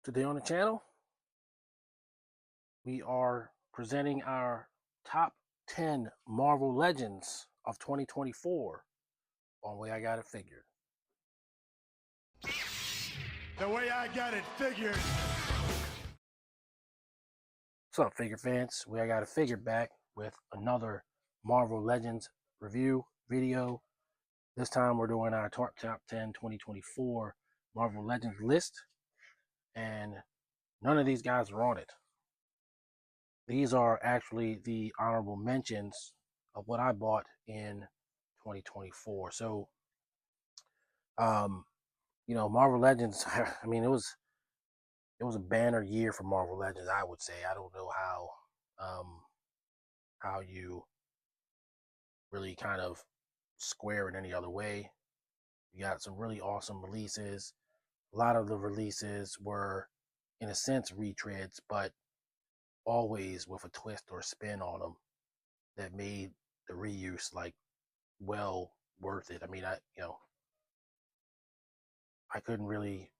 Today on the channel, we are presenting our top 10 Marvel Legends of 2024 on Way I Got It Figured. The way I got it figured. What's up, figure fans? Way I Got It Figured back with another Marvel Legends review video. This time we're doing our top 10 2024 Marvel Legends list, and none of these guys are on it. These are actually the honorable mentions of what I bought in 2024. So, Marvel Legends. I mean, it was a banner year for Marvel Legends. I would say. I don't know how you really kind of square it any other way. You got some really awesome releases. A lot of the releases were, in a sense, retreads, but always with a twist or spin on them that made the reuse well worth it. I mean, I couldn't really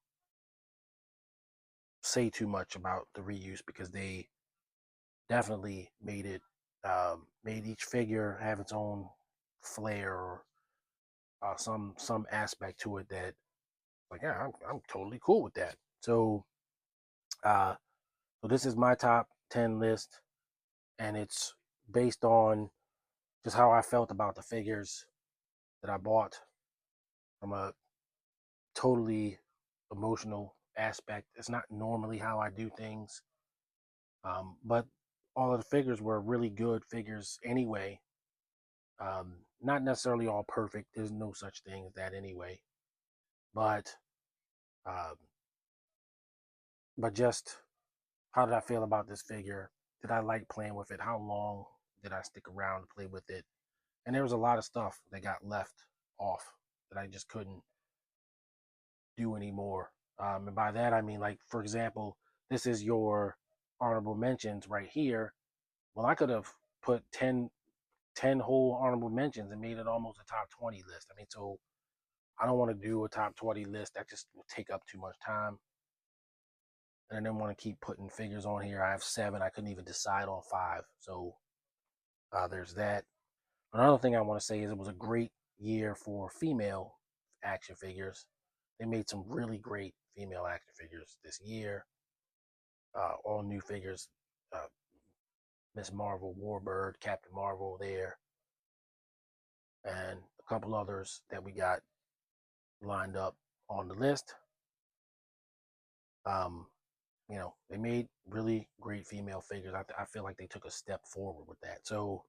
say too much about the reuse because they definitely made each figure have its own flair or some aspect to it that, like, yeah, I'm totally cool with that. So uh so this is my top 10 list, and it's based on just how I felt about the figures that I bought from a totally emotional aspect. It's not normally how I do things, but all of the figures were really good figures anyway. Not necessarily all perfect. There's no such thing as that anyway. But um, just how did I feel about this figure? Did I like playing with it? How long did I stick around to play with it? And there was a lot of stuff that got left off that I just couldn't do anymore. And by that I mean, like, for example, this is your honorable mentions right here. Well, I could have put 10 whole honorable mentions and made it almost a top 20 list. I mean, so I don't want to do a top 20 list. That just will take up too much time. And I didn't want to keep putting figures on here. I have 7. I couldn't even decide on 5. So there's that. Another thing I want to say is it was a great year for female action figures. They made some really great female action figures this year. All new figures. Uh, Miss Marvel, Warbird, Captain Marvel there, and a couple others that we got lined up on the list. Um, they made really great female figures. I feel like they took a step forward with that. So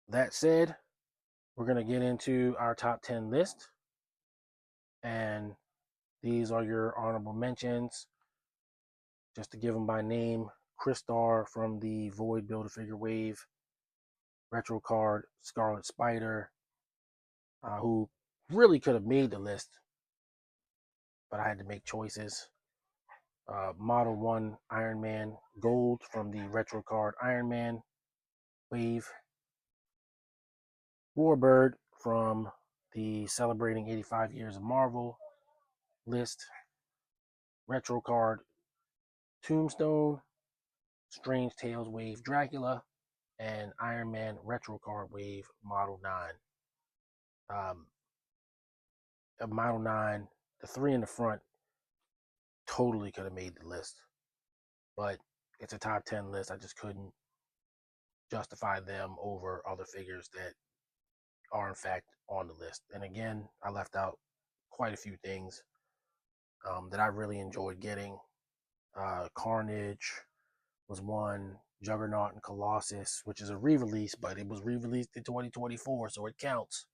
that said, we're going to get into our top 10 list. And these are your honorable mentions. Just to give them by name: Crystar from the Void Build-A-Figure Wave, Retro Card Scarlet Spider, who really could have made the list, but I had to make choices. Model 1 Iron Man Gold from the Retro Card Iron Man Wave, Warbird from the Celebrating 85 Years of Marvel list, Retro Card Tombstone, Strange Tales Wave Dracula, and Iron Man Retro Card Wave Model 9. Model 9, the 3 in the front totally could have made the list, but it's a top 10 list. I just couldn't justify them over other figures that are in fact on the list. And again, I left out quite a few things that I really enjoyed getting. Carnage was one, Juggernaut and Colossus, which is a re-release, but it was re-released in 2024, so it counts.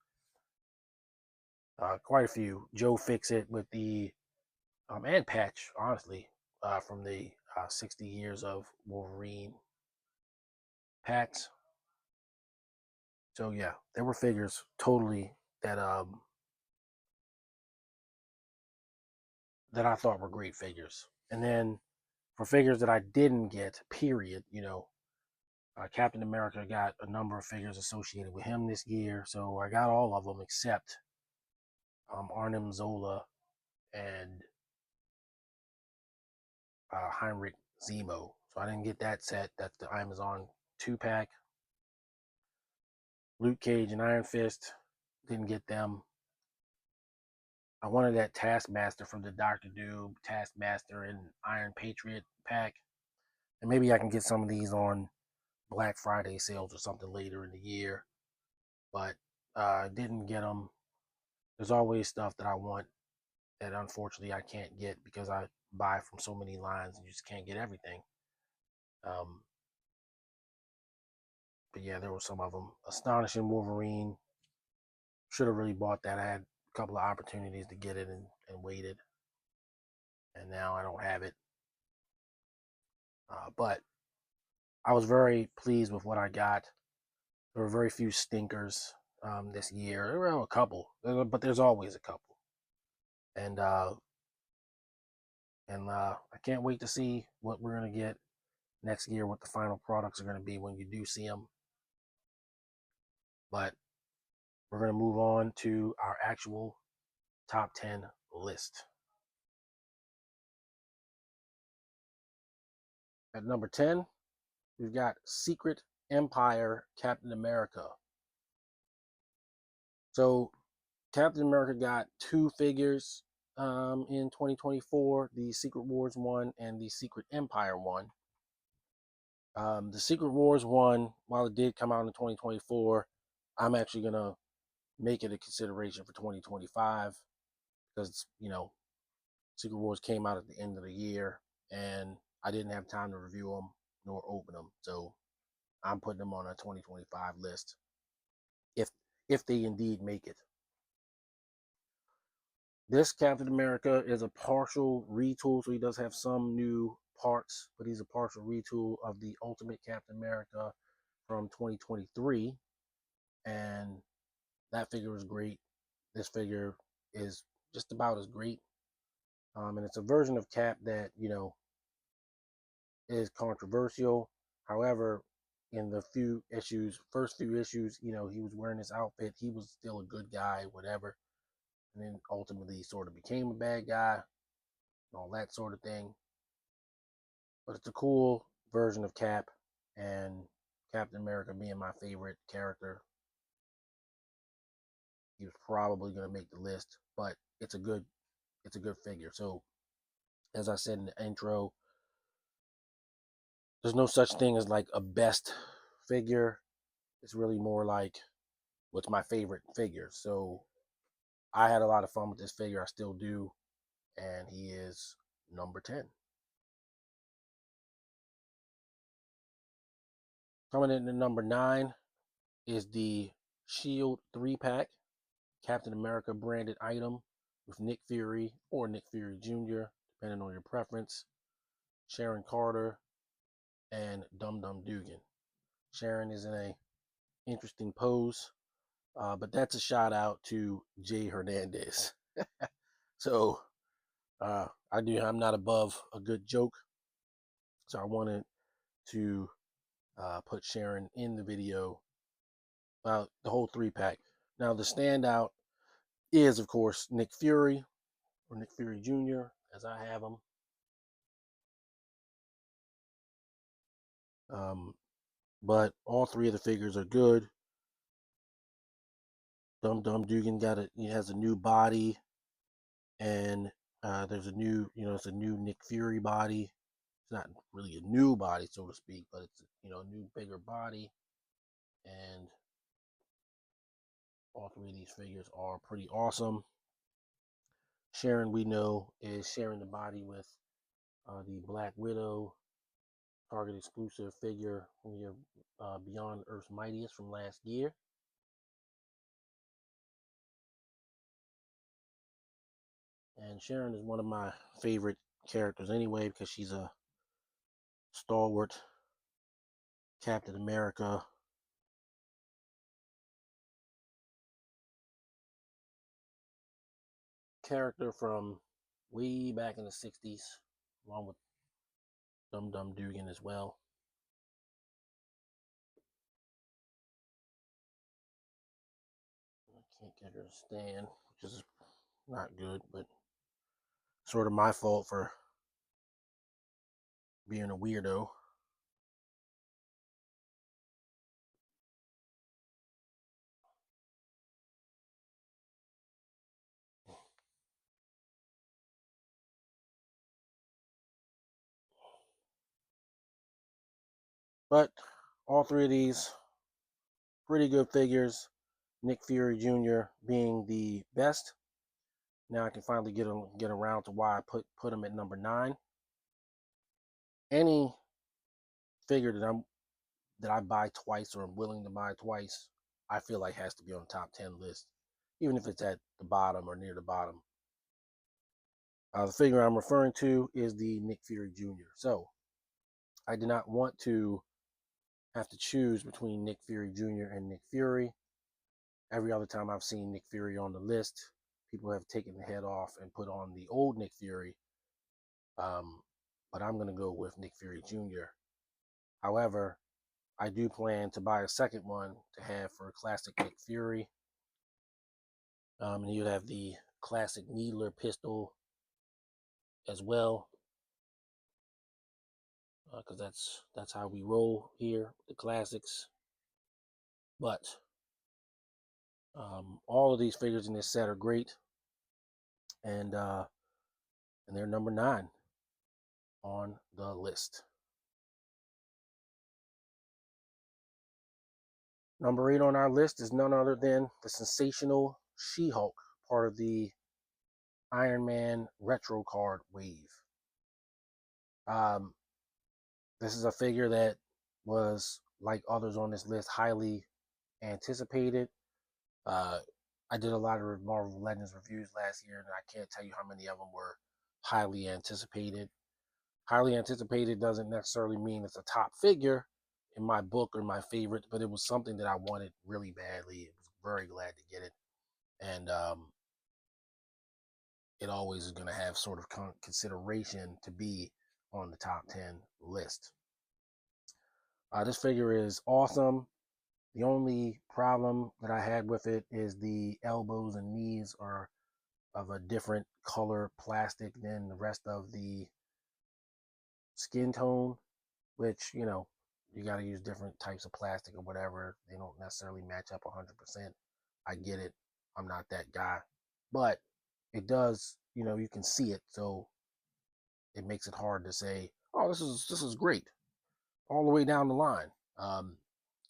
Quite a few. Joe Fixit with the and Patch, honestly, from the 60 Years of Wolverine packs. So yeah, there were figures totally that that I thought were great figures. And then for figures that I didn't get, period, Captain America got a number of figures associated with him this year, so I got all of them except Arnim Zola and Heinrich Zemo. So I didn't get that set. That's the Amazon 2-pack. Luke Cage and Iron Fist, didn't get them. I wanted that Taskmaster from the Doctor Doom, Taskmaster and Iron Patriot pack. And maybe I can get some of these on Black Friday sales or something later in the year. But I didn't get them. There's always stuff that I want that unfortunately I can't get because I buy from so many lines and you just can't get everything. Um, but yeah, there were some of them. Astonishing Wolverine. Should have really bought that. I had a couple of opportunities to get it and waited. And now I don't have it. But I was very pleased with what I got. There were very few stinkers this year. There were a couple, but there's always a couple. And I can't wait to see what we're gonna get next year. What the final products are gonna be when you do see them. But we're gonna move on to our actual top 10 list. At number 10, we've got Secret Empire Captain America. So Captain America got two figures in 2024, the Secret Wars one and the Secret Empire one. The Secret Wars one, while it did come out in 2024, I'm actually going to make it a consideration for 2025 because, Secret Wars came out at the end of the year and I didn't have time to review them nor open them. So I'm putting them on a 2025 list if if they indeed make it. This Captain America is a partial retool, so he does have some new parts, but he's a partial retool of the Ultimate Captain America from 2023, and that figure is great. This figure is just about as great, and it's a version of Cap that is controversial. However, in the first few issues, he was wearing this outfit. He was still a good guy, whatever, and then ultimately sort of became a bad guy, and all that sort of thing. But it's a cool version of Cap, and Captain America being my favorite character, he was probably going to make the list. But it's a good figure. So as I said in the intro, there's no such thing as like a best figure. It's really more like what's my favorite figure. So I had a lot of fun with this figure. I still do, and he is number 10. Coming in at number 9 is the Shield 3-pack. Captain America branded item with Nick Fury or Nick Fury Jr., depending on your preference, Sharon Carter, and Dum Dum Dugan. Sharon is in a interesting pose, but that's a shout out to Jay Hernandez. So I'm not above a good joke, so I wanted to put Sharon in the video about the whole 3-pack. Now the standout is of course Nick Fury or Nick Fury Jr. as I have him. But all three of the figures are good. Dum Dum Dugan he has a new body, and there's a new, it's a new Nick Fury body. It's not really a new body, so to speak, but it's a new bigger body, and all three of these figures are pretty awesome. Sharon, we know, is sharing the body with the Black Widow Target exclusive figure from your Beyond Earth's Mightiest from last year. And Sharon is one of my favorite characters anyway because she's a stalwart Captain America character from way back in the 60s, along with Dum Dum Dugan as well. I can't get her to stand, which is not good, but sort of my fault for being a weirdo. But all three of these pretty good figures. Nick Fury Jr. being the best. Now I can finally get around to why I put him at number 9. Any figure that I buy twice or I'm willing to buy twice, I feel like has to be on the top 10 list, even if it's at the bottom or near the bottom. The figure I'm referring to is the Nick Fury Jr. So I did not want to have to choose between Nick Fury Jr. and Nick Fury. Every other time I've seen Nick Fury on the list, people have taken the head off and put on the old Nick Fury. But I'm going to go with Nick Fury Jr. However, I do plan to buy a second one to have for classic Nick Fury. And you'd have the classic Needler pistol as well, because that's how we roll here, the classics. But all of these figures in this set are great, and they're number 9 on the list. Number 8 on our list is none other than the sensational SheHulk, part of the Iron Man retro card wave. This is a figure that was, like others on this list, highly anticipated. I did a lot of Marvel Legends reviews last year, and I can't tell you how many of them were highly anticipated. Highly anticipated doesn't necessarily mean it's a top figure in my book or my favorite, but it was something that I wanted really badly. I was very glad to get it. And it always is going to have sort of consideration to be on the top 10 list. This figure is awesome. The only problem that I had with it is the elbows and knees are of a different color plastic than the rest of the skin tone, which, you know, you got to use different types of plastic or whatever. They don't necessarily match up 100%. I get it. I'm not that guy. But it does, you know, you can see it. So it makes it hard to say, oh, this is great all the way down the line.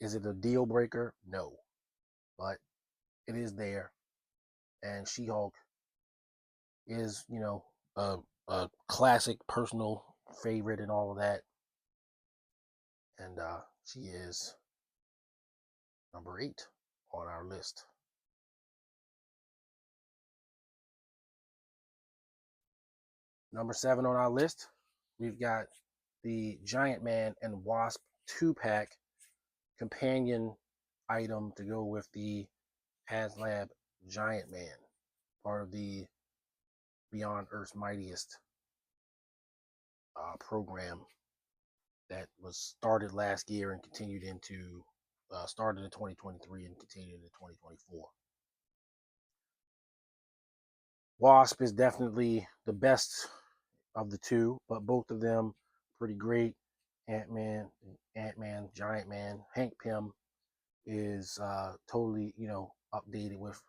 Is it a deal breaker? No. But it is there. And She-Hulk is, you know, a classic personal favorite and all of that. And she is number 8 on our list. Number 7 on our list, we've got the Giant Man and Wasp 2-pack companion item to go with the Haslab Giant Man, part of the Beyond Earth's Mightiest program that was started last year and continued into started in 2023 and continued into 2024. Wasp is definitely the best of the two, but both of them pretty great. Ant-Man, Giant Man, Hank Pym is totally, you know, updated with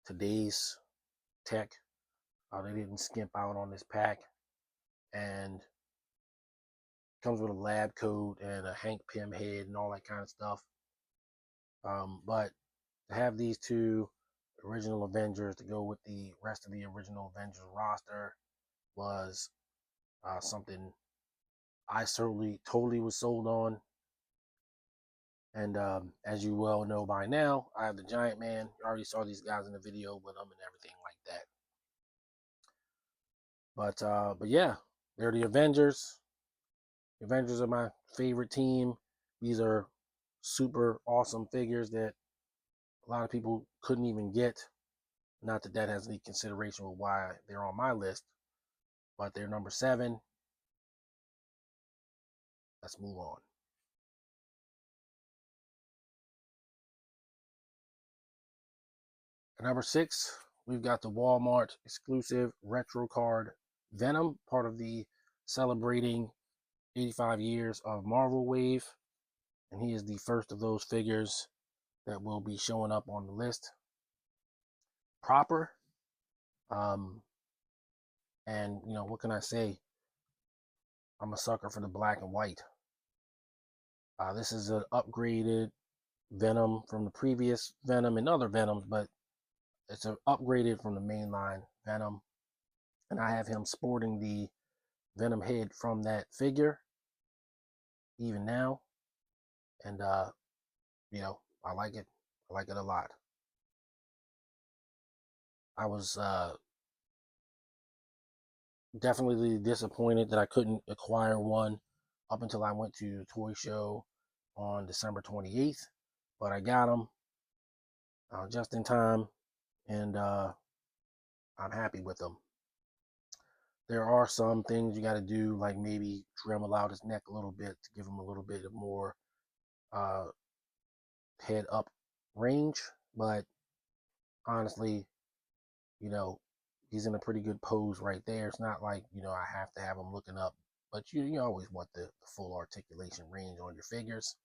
today's tech. They didn't skimp out on this pack, and comes with a lab coat and a Hank Pym head and all that kind of stuff. But to have these two original Avengers to go with the rest of the original Avengers roster was something I certainly totally was sold on. And as you well know by now, I have the Giant Man. You already saw these guys in the video with them and everything like that. But yeah, they're the Avengers. The Avengers are my favorite team. These are super awesome figures that a lot of people couldn't even get. Not that that has any consideration with why they're on my list, but they're number 7. Let's move on. At number 6, we've got the Walmart exclusive retro card Venom, part of the celebrating 85 years of Marvel wave, and he is the first of those figures that will be showing up on the list proper. And you know, what can I say? I'm a sucker for the black and white. This is an upgraded Venom from the previous Venom and other Venoms, but it's an upgraded from the mainline Venom, and I have him sporting the Venom head from that figure even now, and you know, I like it. I like it a lot. I was definitely disappointed that I couldn't acquire one up until I went to the toy show on December 28th, but I got them just in time, and I'm happy with them. There are some things you got to do, like maybe trim out his neck a little bit to give him a little bit of more uh, head up range, but honestly, you know, he's in a pretty good pose right there. It's not like, you know, I have to have him looking up, but you always want the full articulation range on your figures.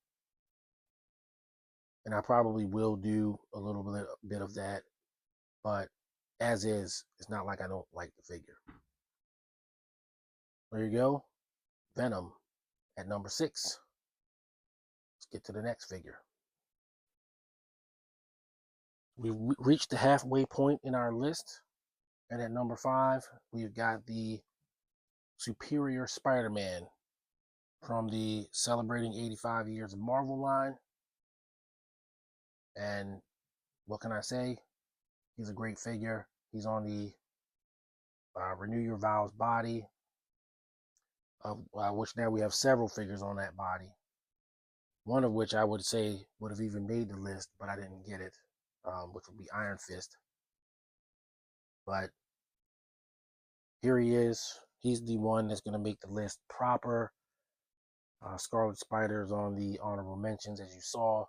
And I probably will do a little bit of that, but as is, it's not like I don't like the figure. There you go. Venom at number 6. Let's get to the next figure. We've reached the halfway point in our list, and at number 5, we've got the Superior Spider-Man from the celebrating 85 years of Marvel line. And what can I say? He's a great figure. He's on the Renew Your Vows body, which now we have several figures on that body. One of which I would say would have even made the list, but I didn't get it, which would be Iron Fist. But here he is. He's the one that's going to make the list proper. Scarlet Spider is on the honorable mentions, as you saw.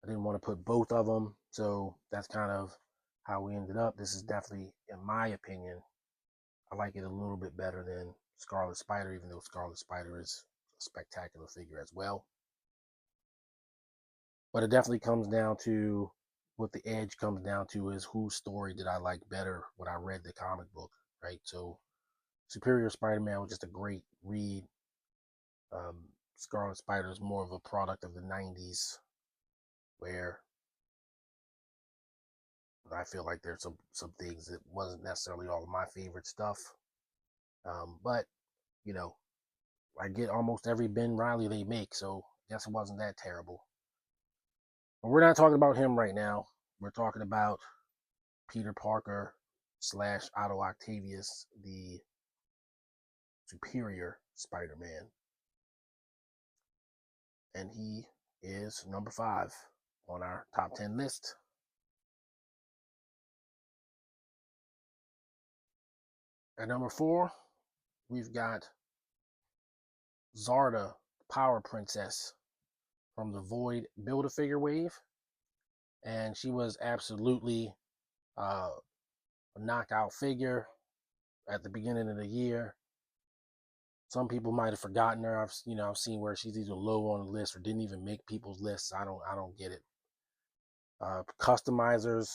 I didn't want to put both of them, so that's kind of how we ended up. This is definitely, in my opinion, I like it a little bit better than Scarlet Spider, even though Scarlet Spider is a spectacular figure as well. But it definitely comes down to what the edge comes down to is whose story did I like better when I read the comic book, right? So Superior Spider-Man was just a great read. Scarlet Spider is more of a product of the 90s, where I feel like there's some things that wasn't necessarily all of my favorite stuff. But, you know, I get almost every Ben Reilly they make, so I guess it wasn't that terrible. But we're not talking about him right now. We're talking about Peter Parker / Otto Octavius, the Superior Spider-Man. And he is number 5 on our top 10 list. At number 4, we've got Zarda, Power Princess from the Void Build-A-Figure wave. And she was absolutely a knockout figure at the beginning of the year. Some people might have forgotten her. I've seen where she's either low on the list or didn't even make people's lists. I don't get it. Customizers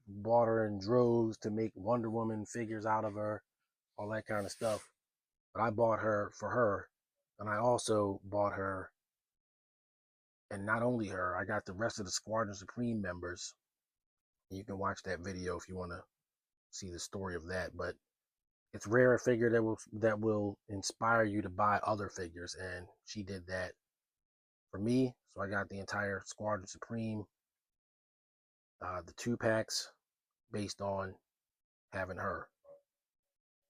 bought her in droves to make Wonder Woman figures out of her, all that kind of stuff. But I bought her for her, and I also bought her, and not only her, I got the rest of the Squadron Supreme members. You can watch that video if you want to see the story of that. But it's rare a figure that will inspire you to buy other figures, and she did that for me. So I got the entire Squadron Supreme, the 2-packs, based on having her.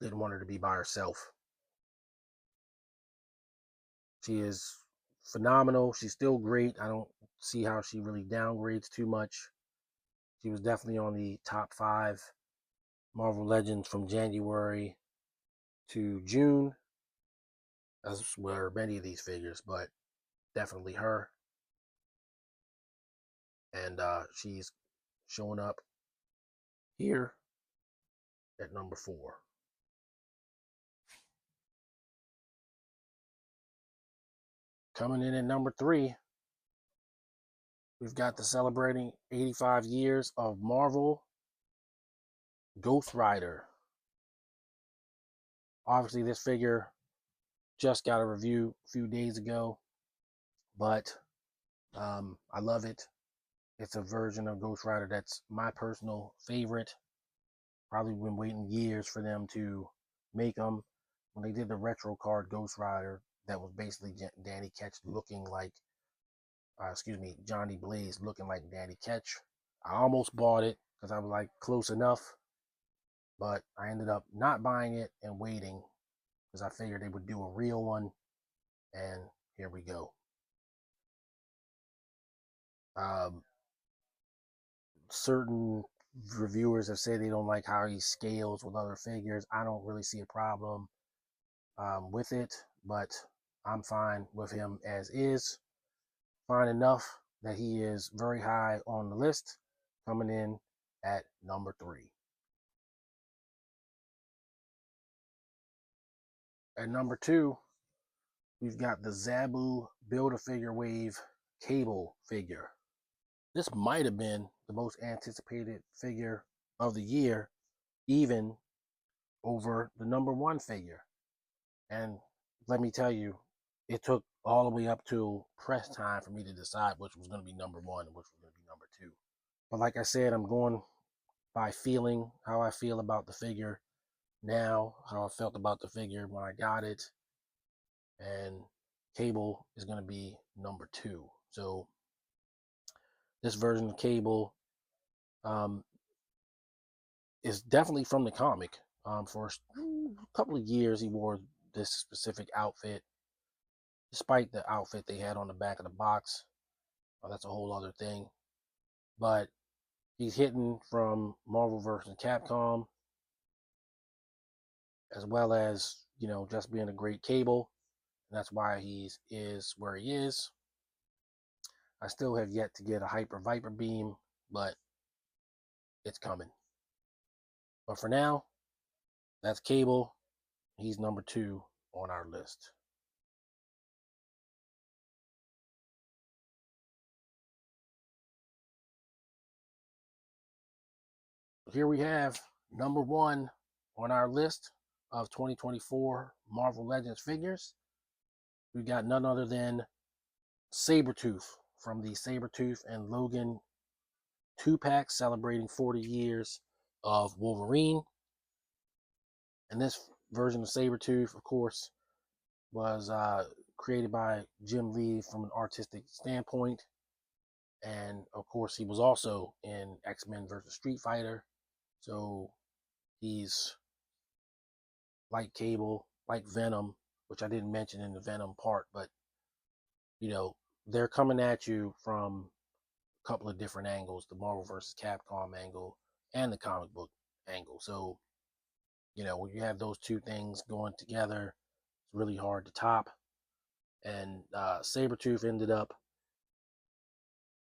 Didn't want her to be by herself. She is phenomenal. She's still great. I don't see how she really downgrades too much. She was definitely on the top 5 Marvel Legends from January to June, as were many of these figures, but definitely her. And she's showing up here at number 4. Coming in at number 3, we've got the celebrating 85 years of Marvel Ghost Rider. Obviously, this figure just got a review a few days ago, but I love it. It's a version of Ghost Rider that's my personal favorite. Probably been waiting years for them to make them. When they did the retro card Ghost Rider, that was basically Danny Ketch looking like, Johnny Blaze looking like Danny Ketch. I almost bought it because I was like close enough, but I ended up not buying it and waiting because I figured they would do a real one, and here we go. Um, certain reviewers have said they don't like how he scales with other figures. I don't really see a problem with it, but I'm fine with him as is. Fine enough that he is very high on the list, coming in at number 3. At number 2, we've got the Zabu Build-A-Figure Wave Cable figure. This might have been the most anticipated figure of the year, even over the number 1 figure. And let me tell you, it took all the way up to press time for me to decide which was going to be number 1 and which was going to be number 2. But like I said, I'm going by feeling, how I feel about the figure now, how I felt about the figure when I got it. And Cable is going to be number 2. So this version of Cable is definitely from the comic. For a couple of years, he wore this specific outfit, despite the outfit they had on the back of the box. That's a whole other thing. But he's hidden from Marvel vs. Capcom, as well as, just being a great Cable. And that's why he is where he is. I still have yet to get a Hyper Viper Beam, but it's coming. But for now, that's Cable. He's number 2 on our list. Here we have number 1 on our list of 2024 Marvel Legends figures. We got none other than Sabertooth from the Sabertooth and Logan 2-pack celebrating 40 years of Wolverine. And this version of Sabertooth, of course, was created by Jim Lee from an artistic standpoint. And of course, he was also in X-Men versus Street Fighter. So he's like Cable, like Venom, which I didn't mention in the Venom part, but they're coming at you from a couple of different angles, the Marvel vs. Capcom angle and the comic book angle. So, when you have those two things going together, it's really hard to top. And Sabertooth ended up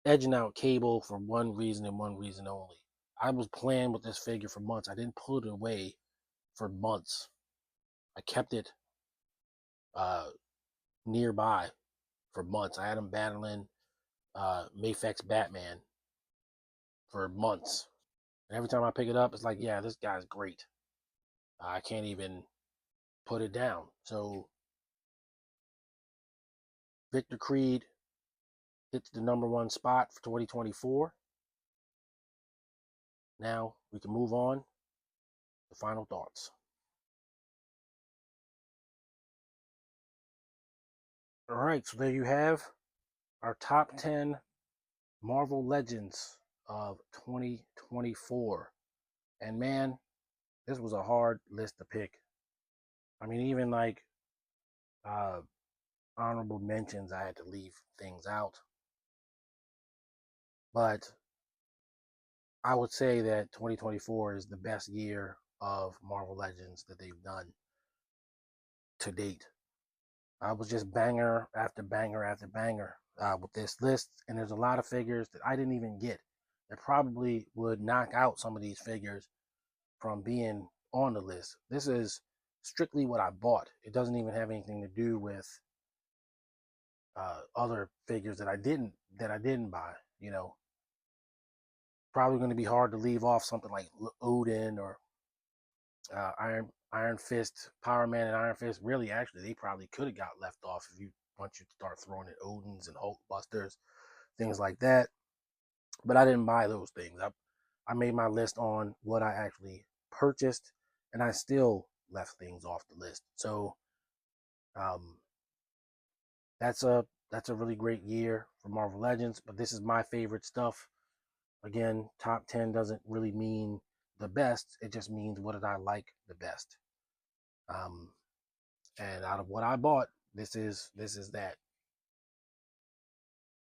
edging out Cable for one reason and one reason only. I was playing with this figure for months. I didn't put it away for months. I kept it nearby for months. I had him battling Mafex Batman for months. And every time I pick it up, it's like, yeah, this guy's great. I can't even put it down. So Victor Creed hits the number 1 spot for 2024. Now we can move on to final thoughts. All right, so there you have our top 10 Marvel Legends of 2024. And man, this was a hard list to pick. I mean, even like honorable mentions, I had to leave things out. But I would say that 2024 is the best year of Marvel Legends that they've done to date. I was just banger after banger after banger with this list. And there's a lot of figures that I didn't even get that probably would knock out some of these figures from being on the list. This is strictly what I bought. It doesn't even have anything to do with other figures that I didn't buy. You know, probably going to be hard to leave off something like Odin or Iron Fist, Power Man, and Iron Fist. Really, actually, they probably could have got left off if you once you start throwing in Odins and Hulk Busters, things like that. But I didn't buy those things. I made my list on what I actually purchased, and I still left things off the list. So um, that's a really great year for Marvel Legends. But this is my favorite stuff. Again, top 10 doesn't really mean the best. It just means what did I like the best. Um, and out of what I bought, this is that.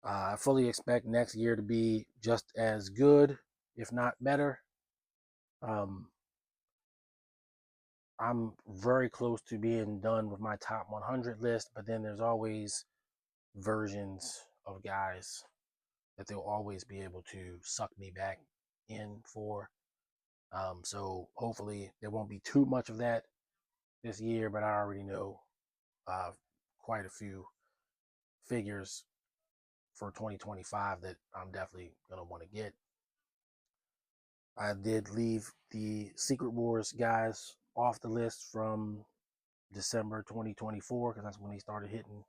I fully expect next year to be just as good, if not better. Um, I'm very close to being done with my top 100 list, but then there's always versions of guys that they'll always be able to suck me back in for. So hopefully there won't be too much of that this year, but I already know uh, quite a few figures for 2025 that I'm definitely going to want to get. I did leave the Secret Wars guys off the list from December 2024 because that's when they started hitting.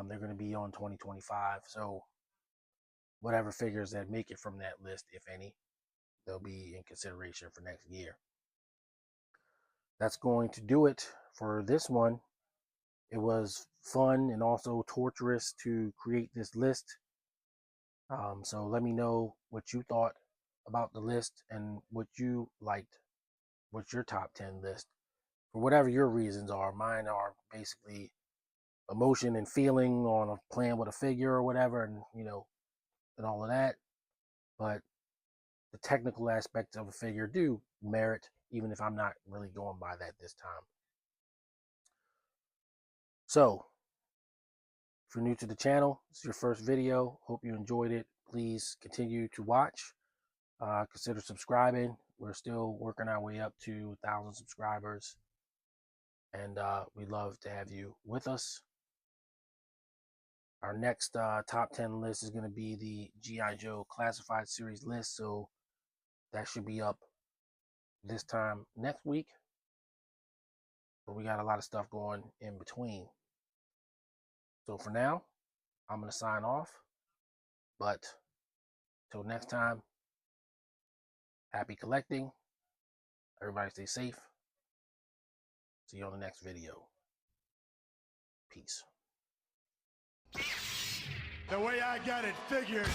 They're going to be on 2025. So whatever figures that make it from that list, if any, they'll be in consideration for next year. That's going to do it for this one. It was fun and also torturous to create this list. So let me know what you thought about the list and what you liked. What's your top 10 list? For whatever your reasons are. Mine are basically emotion and feeling on playing with a figure or whatever, and and all of that. But the technical aspects of a figure do merit, even if I'm not really going by that this time. So, if you're new to the channel, this is your first video. Hope you enjoyed it. Please continue to watch. Consider subscribing. We're still working our way up to 1,000 subscribers, and we'd love to have you with us. Our next top 10 list is going to be the G.I. Joe Classified Series list, so that should be up this time next week. But we got a lot of stuff going in between. So for now, I'm going to sign off. But till next time, happy collecting. Everybody stay safe. See you on the next video. Peace. The way I got it figured.